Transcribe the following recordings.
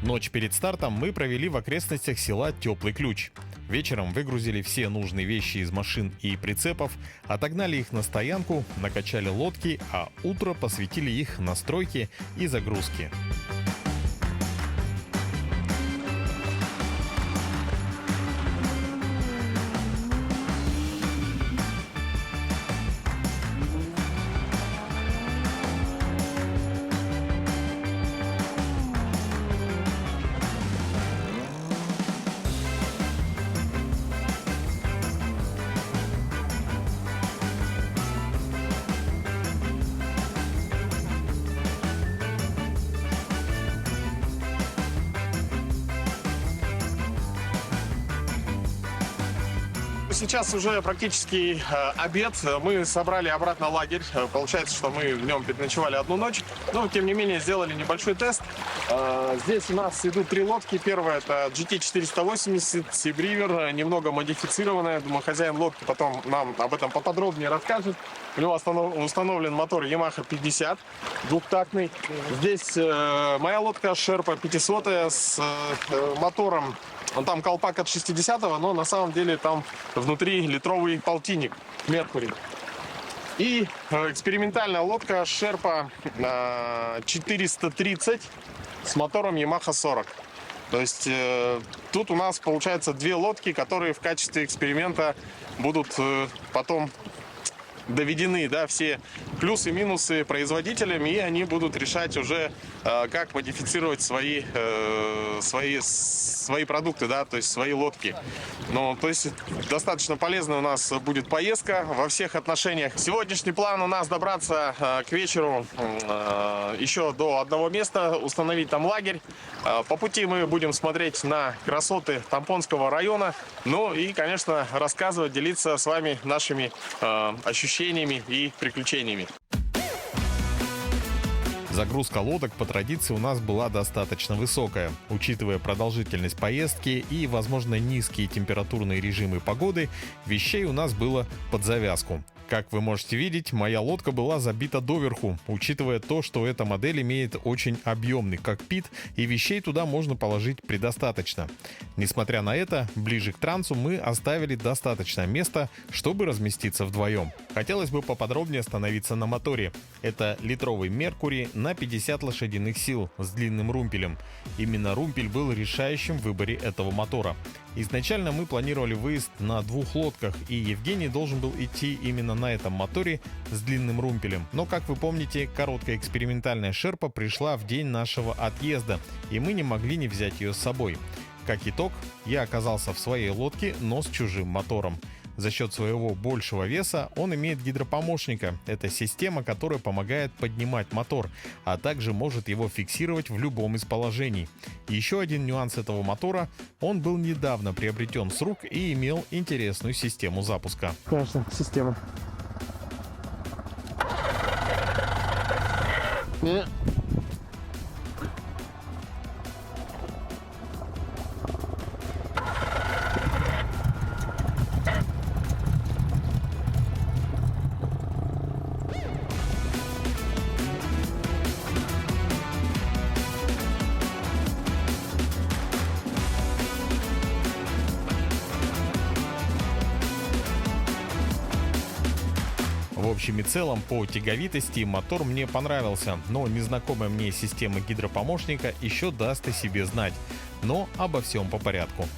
Ночь перед стартом мы провели в окрестностях села Теплый Ключ. Вечером выгрузили все нужные вещи из машин и прицепов, отогнали их на стоянку, накачали лодки, а утро посвятили их настройке и загрузке. Сейчас уже практически обед. Мы собрали обратно лагерь. Получается, что мы в нем переночевали одну ночь. Но, тем не менее, сделали небольшой тест. Здесь у нас идут 3 лодки. Первая — это GT480 Sea Brewer, немного модифицированная. Думаю, хозяин лодки потом нам об этом поподробнее расскажет. У него установлен мотор Yamaha 50, двухтактный. Здесь моя лодка Sherpa 500 с мотором. Там колпак от 60-го, но на самом деле там внутри литровый полтинник Mercury. И экспериментальная лодка Sherpa 430 с мотором Yamaha 40. То есть тут у нас получается 2 лодки, которые в качестве эксперимента будут потом доведены, да, все плюсы и минусы производителям, и они будут решать уже, как модифицировать свои продукты, да, то есть свои лодки. Ну, то есть достаточно полезная у нас будет поездка во всех отношениях. Сегодняшний план у нас добраться к вечеру еще до одного места, установить там лагерь. По пути мы будем смотреть на красоты Тампонского района, ну и, конечно, рассказывать, делиться с вами нашими ощущениями и приключениями. Загрузка лодок по традиции у нас была достаточно высокая. Учитывая продолжительность поездки и, возможно, низкие температурные режимы погоды, вещей у нас было под завязку. Как вы можете видеть, моя лодка была забита доверху, учитывая то, что эта модель имеет очень объемный кокпит и вещей туда можно положить предостаточно. Несмотря на это, ближе к трансу мы оставили достаточно места, чтобы разместиться вдвоем. Хотелось бы поподробнее остановиться на моторе. Это литровый Mercury на 50 лошадиных сил с длинным румпелем. Именно румпель был решающим в выборе этого мотора. Изначально мы планировали выезд на 2 лодках, и Евгений должен был идти именно на этом моторе с длинным румпелем. Но, как вы помните, короткая экспериментальная Шерпа пришла в день нашего отъезда, и мы не могли не взять ее с собой. Как итог, я оказался в своей лодке, но с чужим мотором. За счет своего большего веса он имеет гидропомощника. Это система, которая помогает поднимать мотор, а также может его фиксировать в любом из положений. Еще один нюанс этого мотора: он был недавно приобретен с рук и имел интересную систему запуска. Конечно, система. В общем и целом, по тяговитости мотор мне понравился, но незнакомая мне система гидропомощника еще даст о себе знать. Но обо всем по порядку.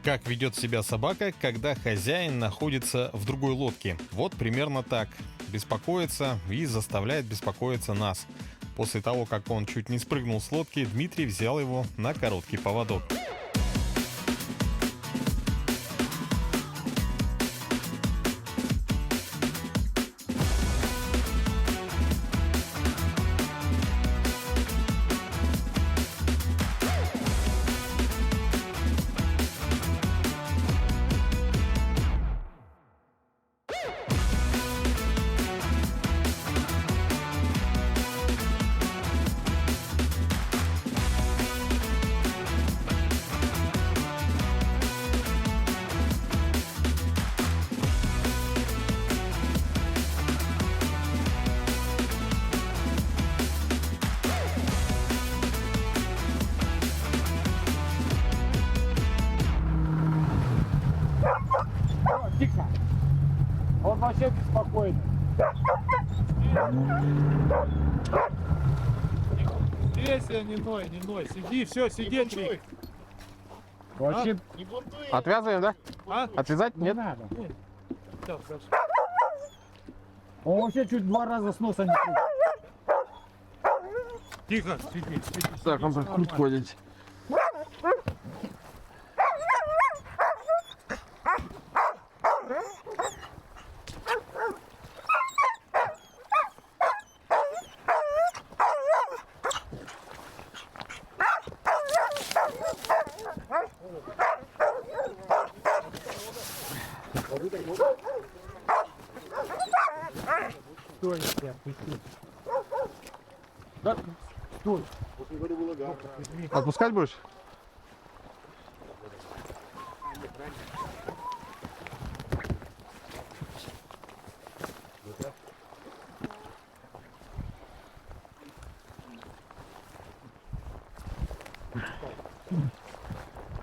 Как ведет себя собака, когда хозяин находится в другой лодке? Вот примерно так. Беспокоится и заставляет беспокоиться нас. После того, как он чуть не спрыгнул с лодки, Дмитрий взял его на короткий поводок. Тихо. Он вообще беспокойный. Здесь я не ной, не ной. Сиди, все, сиди, Трик. Вообще... Отвязываем, да? А? Отвязать? Не надо. Сейчас, дальше. Он вообще чуть 2 раза с носа не сидит. Тихо, сиди, сиди. Так, он сиди, тут ходит. Стой, я отпусти. Да, стой. Отпускать будешь?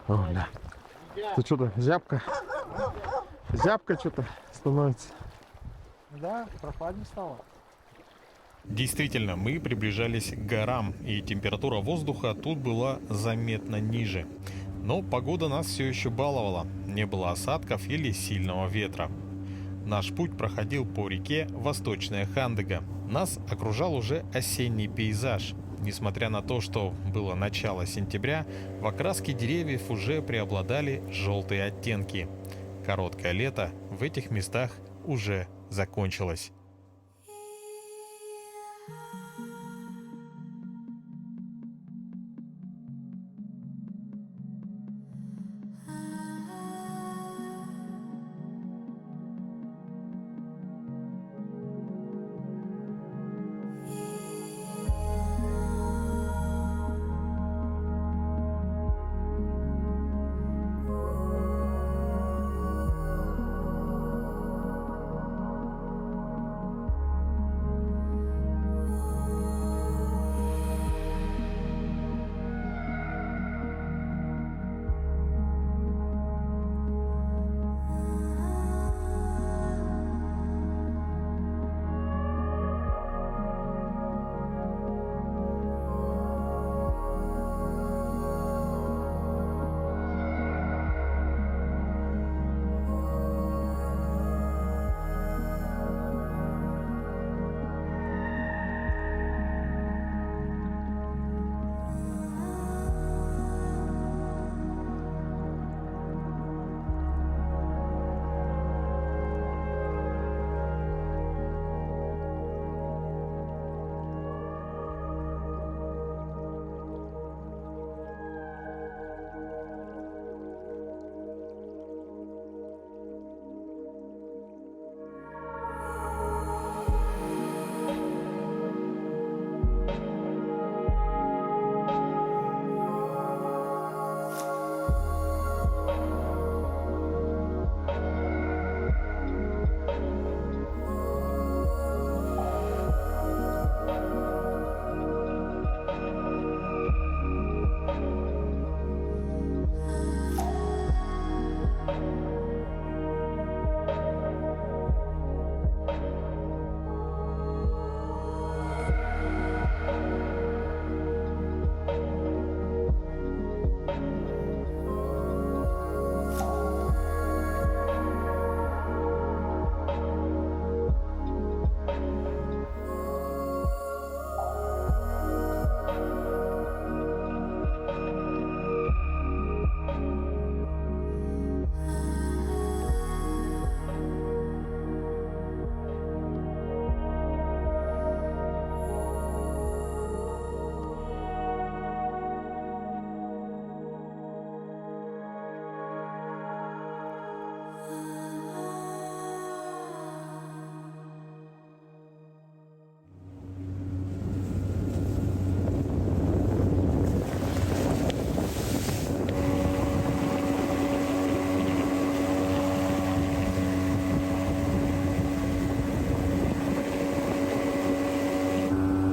О, да. Ты что-то зябко? Зябко что-то становится. Да, прохладнее стало. Действительно, мы приближались к горам, и температура воздуха тут была заметно ниже. Но погода нас все еще баловала, не было осадков или сильного ветра. Наш путь проходил по реке Восточная Хандыга. Нас окружал уже осенний пейзаж. Несмотря на то, что было начало сентября, в окраске деревьев уже преобладали желтые оттенки. Короткое лето в этих местах уже закончилось.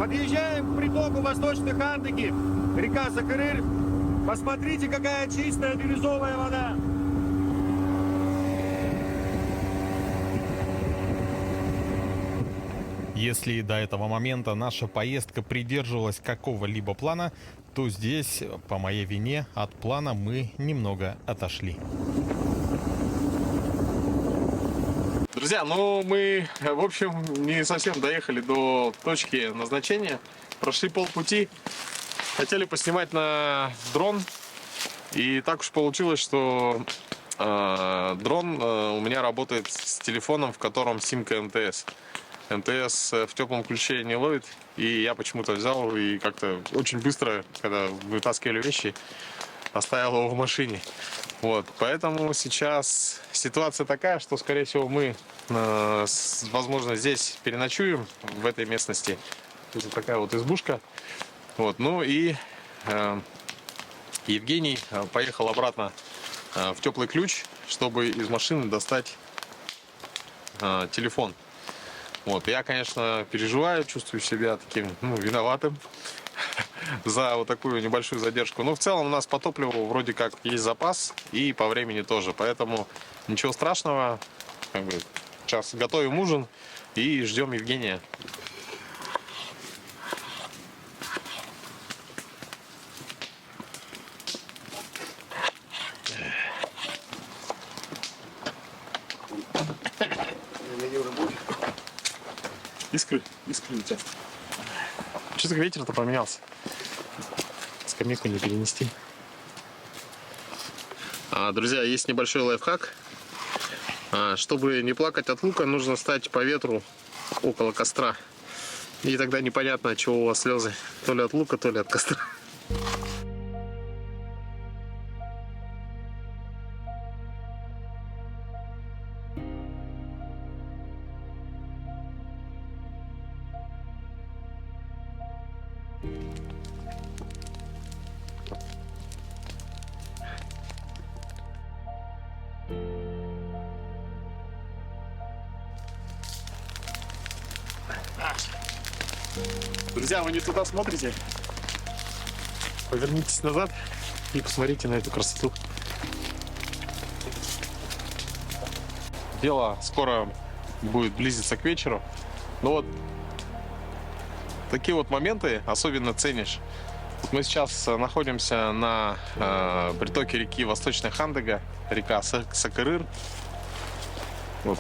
Подъезжаем к притоку Восточной Хандыки, река Сакырыр. Посмотрите, какая чистая бирюзовая вода. Если до этого момента наша поездка придерживалась какого-либо плана, то здесь, по моей вине, от плана мы немного отошли. Друзья, ну мы, в общем, не совсем доехали до точки назначения. Прошли полпути. Хотели поснимать на дрон. И так уж получилось, что дрон у меня работает с телефоном, в котором симка МТС. МТС в теплом ключе не ловит. И я почему-то взял и как-то очень быстро, когда вытаскивали вещи, оставил его в машине. Вот, поэтому сейчас ситуация такая, что, скорее всего, мы, возможно, здесь переночуем, в этой местности. Это такая вот избушка. Вот, ну и Евгений поехал обратно в теплый ключ, чтобы из машины достать телефон. Вот, я, конечно, переживаю, чувствую себя таким, виноватым за вот такую небольшую задержку. Но в целом у нас по топливу вроде как есть запас и по времени тоже. Поэтому ничего страшного. Сейчас готовим ужин и ждем Евгения. Искры у тебя. Что-то ветер-то поменялся. Скамейку не перенести. Друзья, есть небольшой лайфхак. Чтобы не плакать от лука, нужно стать по ветру около костра. И тогда непонятно, от чего у вас слезы. То ли от лука, то ли от костра. Друзья, вы не туда смотрите. Повернитесь назад и посмотрите на эту красоту. Дело скоро будет близиться к вечеру. Но вот такие вот моменты особенно ценишь. Мы сейчас находимся на притоке реки Восточная Хандыга, река Сакырыр. Вот,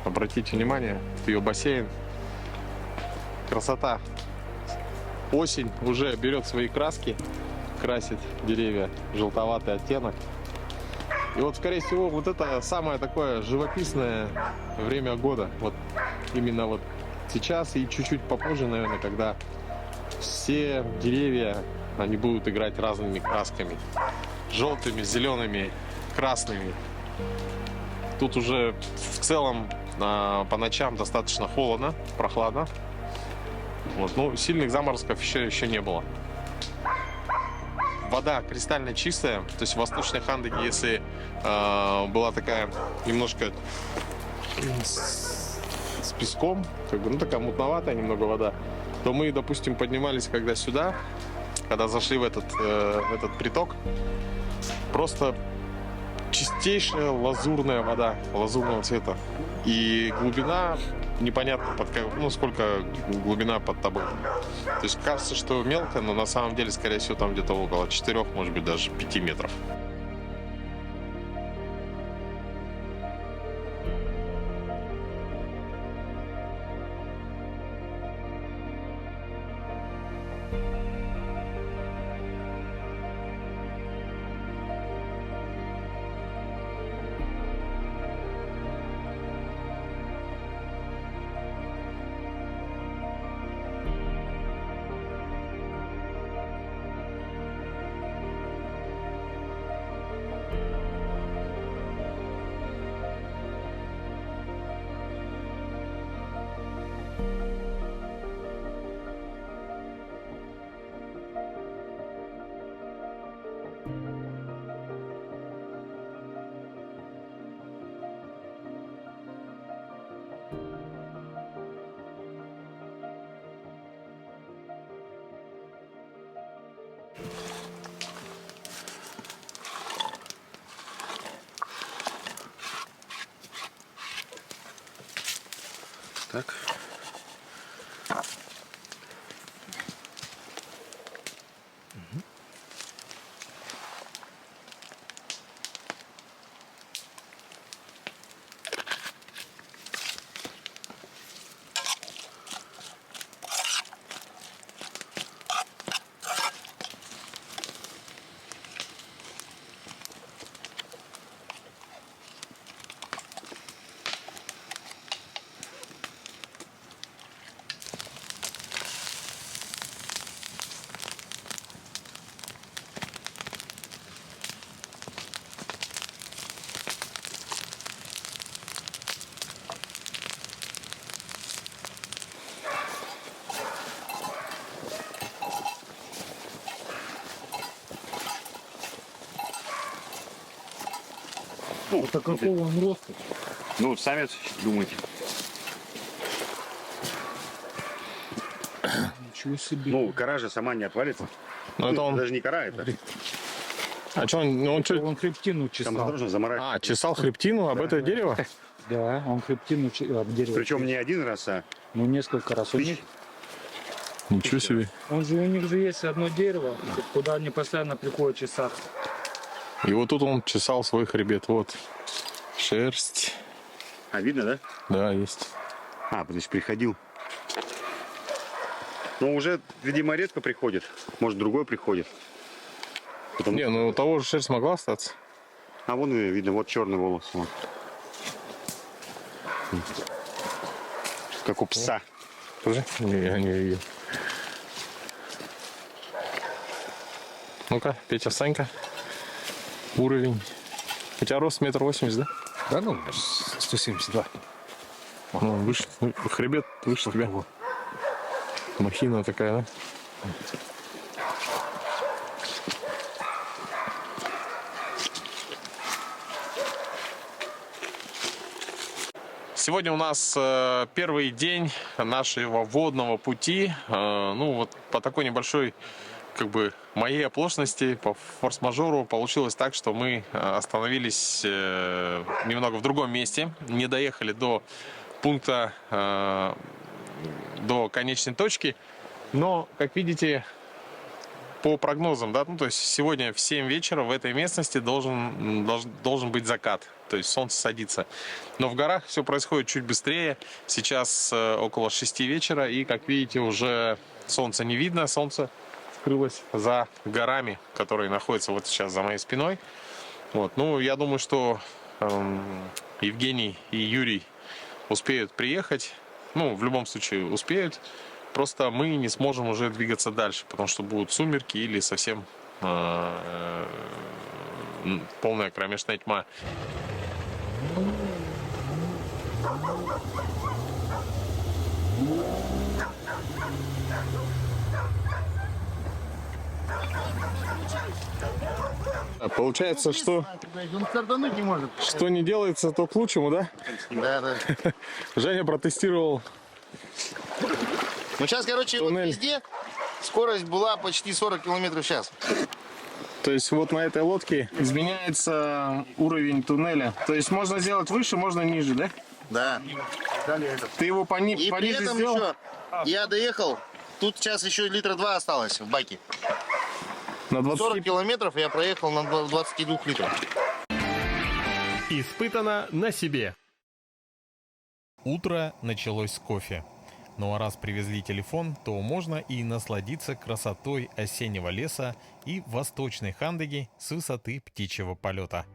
обратите внимание, ее бассейн. Красота. Осень уже берет свои краски, красит деревья, желтоватый оттенок. И вот, скорее всего, вот это самое такое живописное время года. Вот именно вот сейчас и чуть-чуть попозже, наверное, когда все деревья, они будут играть разными красками. Желтыми, зелеными, красными. Тут уже в целом по ночам достаточно холодно, прохладно. Вот, ну, сильных заморозков еще не было. Вода кристально чистая. То есть в Восточной Хандыге, если была такая немножко с песком, такая мутноватая немного вода, то мы, допустим, поднимались когда сюда, когда зашли в этот приток, просто чистейшая лазурная вода, лазурного цвета. И глубина непонятно, сколько глубина под тобой. То есть кажется, что мелко, но на самом деле, скорее всего, там где-то около 4, может быть, даже 5 метров. Так. Это какого он роста? Ну, сами думайте. Ничего себе. Ну, кора же сама не отвалится. Ну, это он... Даже не кора, это. А что он... Ну, он чё- Он хребтину Там чесал. осторожно заморать. А, чесал хребтину об это дерево? Да, он хребтину об дерево. Причем не один раз, а Ну, несколько раз. У них, Ничего себе. у них же есть одно дерево, куда они постоянно приходят чесаться. И вот тут он чесал свой хребет. Вот. Шерсть. А, видно, да? Да, есть. А, значит, приходил. Ну, уже, видимо, редко приходит. Может, другой приходит. Потому- Не, ну у того же шерсть могла остаться. А вон, видно, вот черный волос. Вот. Как у пса. Тоже? Не, я не видел. Ну-ка, Петя, Санька. Уровень. У тебя рост 1,80 м, да? Да, ну, 172. Ну, выше, хребет выше тебя. Махина такая, да? Сегодня у нас первый день нашего водного пути. Ну вот по такой небольшой, как бы, моей оплошности, по форс-мажору получилось так, что мы остановились немного в другом месте, не доехали до пункта, до конечной точки. Но, как видите, по прогнозам, да, ну, то есть сегодня в 7 вечера в этой местности должен быть закат, то есть солнце садится. Но в горах все происходит чуть быстрее. Сейчас около 6 вечера, и, как видите, уже солнца не видно, солнце скрылось за горами, которые находятся вот сейчас за моей спиной. Вот. Ну, я думаю, что Евгений и Юрий успеют приехать. Ну, в любом случае успеют. Просто мы не сможем уже двигаться дальше, потому что будут сумерки или совсем полная кромешная тьма. Получается, что не делается, то к лучшему, да? Да, да. Женя протестировал. Ну сейчас, короче, вот Туннель. везде скорость была почти 40 км в час. То есть вот на этой лодке изменяется уровень туннеля. То есть можно сделать выше, можно ниже, да? Да. Ты его И при пониже этом сделал? еще я доехал, тут сейчас еще литра 2 осталось в баке. На 40 20... километров я проехал на 22 литрах. Испытано на себе. Утро началось с кофе. Ну а раз привезли телефон, то можно и насладиться красотой осеннего леса и восточной Хандыги с высоты птичьего полета.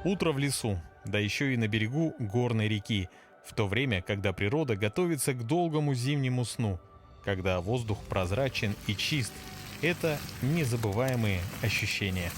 Утро в лесу, да еще и на берегу горной реки, в то время, когда природа готовится к долгому зимнему сну, когда воздух прозрачен и чист. Это незабываемые ощущения.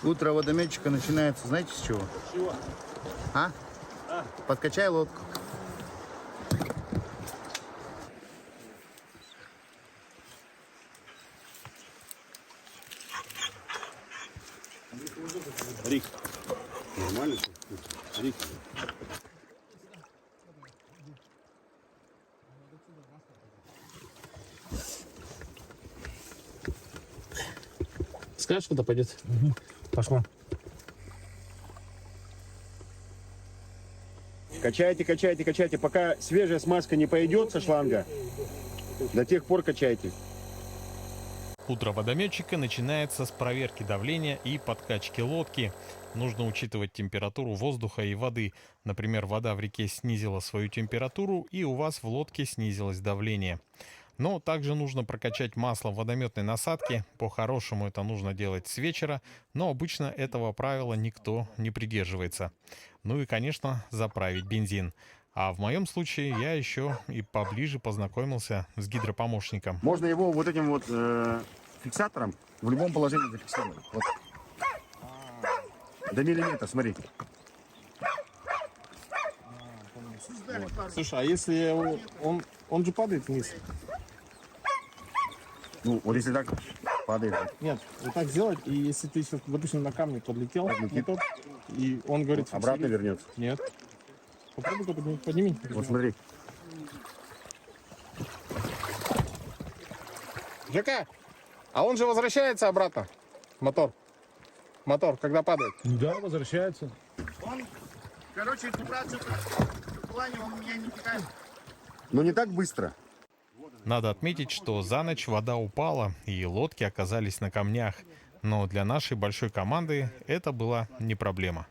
Утро водометчика начинается, знаете, с чего? С чего? А? Подкачай лодку. Рик. Нормально? Рик. Скажешь, куда пойдет? Пошло. Качайте, качайте, качайте. Пока свежая смазка не пойдет со шланга, до тех пор качайте. Утро водометчика начинается с проверки давления и подкачки лодки. Нужно учитывать температуру воздуха и воды. Например, вода в реке снизила свою температуру, и у вас в лодке снизилось давление. Но также нужно прокачать масло в водометной насадке. По-хорошему это нужно делать с вечера, но обычно этого правила никто не придерживается. Ну и, конечно, заправить бензин. А в моем случае я еще и поближе познакомился с гидропомощником. Можно его вот этим вот фиксатором в любом положении зафиксировать. Вот. До миллиметра, смотри. Слушай, а если он же падает вниз? Ну, вот если так падает. Нет, вот так сделать, и если ты сейчас, допустим, на камне подлетел, мотор, и он говорит... Обратно вернется. Нет. Попробуй-ка подними. Вот смотри. ЖК, а он же возвращается обратно, мотор. Мотор, когда падает. Да, возвращается. Короче, вибрацию в плане он меня не питает. Но не так быстро. Надо отметить, что за ночь вода упала, и лодки оказались на камнях. Но для нашей большой команды это была не проблема.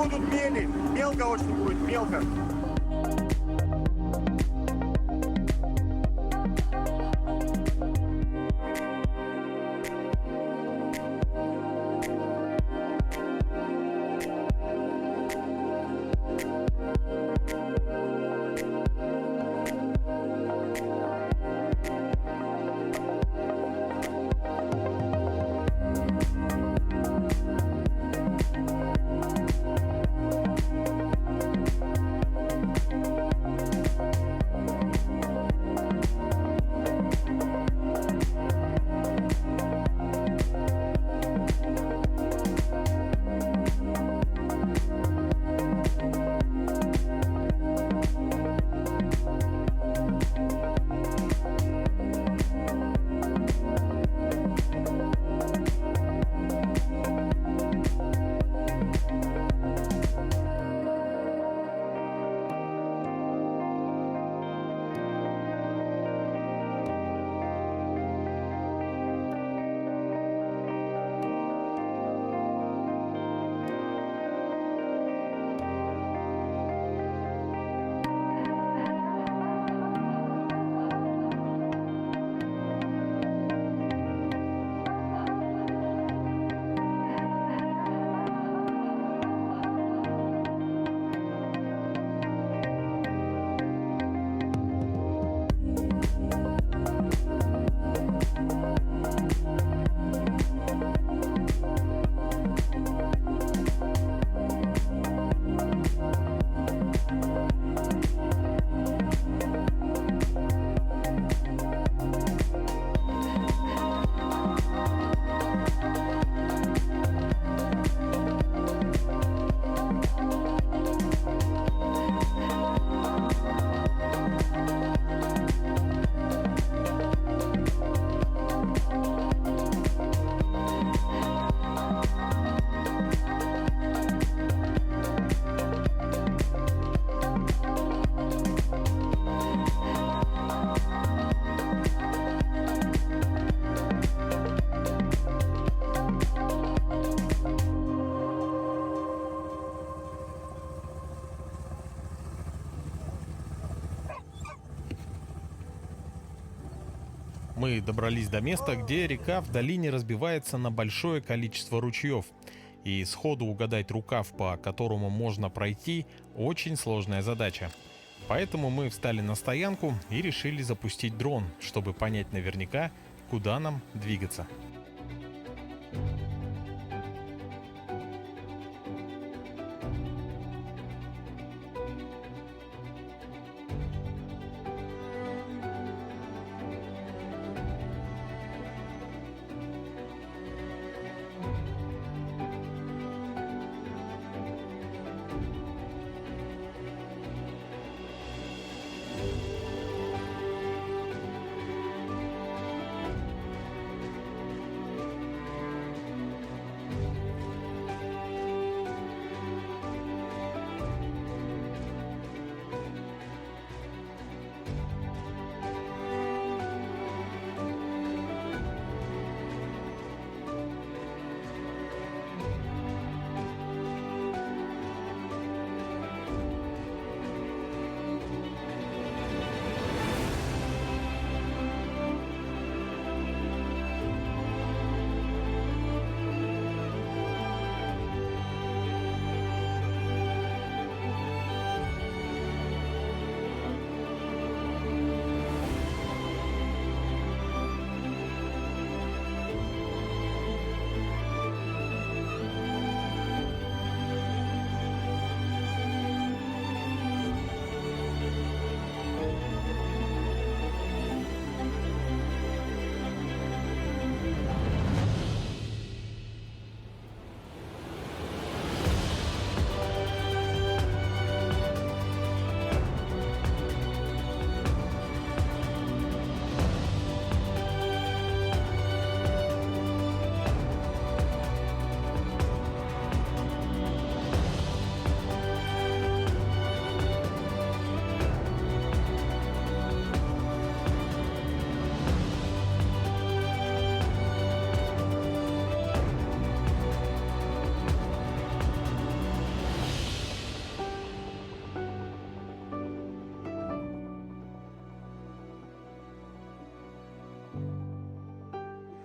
будут мели. Мелко очень будет, мелко. Мы добрались до места, где река в долине разбивается на большое количество ручьев. И сходу угадать рукав, по которому можно пройти, очень сложная задача. Поэтому мы встали на стоянку и решили запустить дрон, чтобы понять наверняка, куда нам двигаться.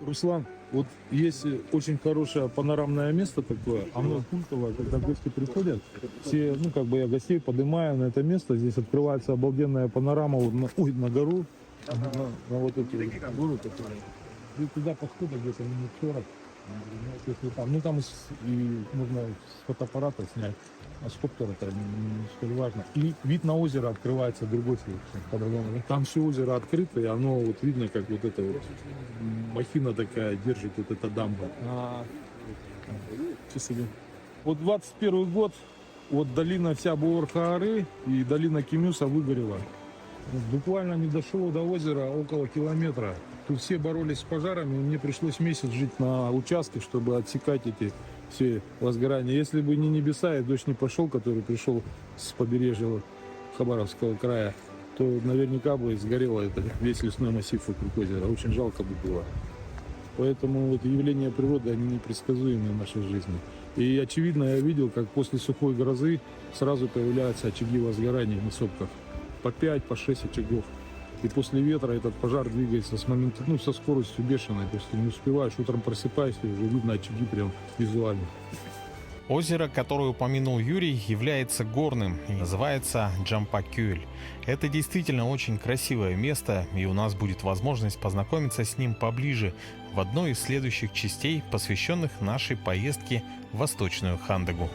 Руслан, вот есть очень хорошее панорамное место такое, оно культовое, когда гости приходят, все, ну, как бы я гостей поднимаю на это место, здесь открывается обалденная панорама вот на гору, на вот эти горы, которые... И туда подходят где-то минут 40, если там, ну, там и можно с фотоаппарата снять, а с коптера это не столь важно. И вид на озеро открывается другой совершенно по-другому. Там все озеро открыто, и оно вот видно, как вот эта вот махина такая держит вот эта дамба. Вот 21 год, вот долина вся Буор-Хаары и долина Кемюса выгорела. Буквально не дошло до озера около километра. Тут все боролись с пожарами, и мне пришлось месяц жить на участке, чтобы отсекать эти все возгорания. Если бы не небеса и дождь не пошел, который пришел с побережья Хабаровского края, то наверняка бы сгорело это, весь лесной массив вокруг озера. Очень жалко бы было. Поэтому вот явления природы, они непредсказуемы в нашей жизни. И очевидно, я видел, как после сухой грозы сразу появляются очаги возгорания на сопках. По 5, по 6 очагов. И после ветра этот пожар двигается с момента, ну, со скоростью бешеной. То есть ты не успеваешь, утром просыпаешься, и уже видно очаги прям визуально. Озеро, которое упомянул Юрий, является горным и называется Джампакюль. Это действительно очень красивое место, и у нас будет возможность познакомиться с ним поближе в одной из следующих частей, посвященных нашей поездке в Восточную Хандагу.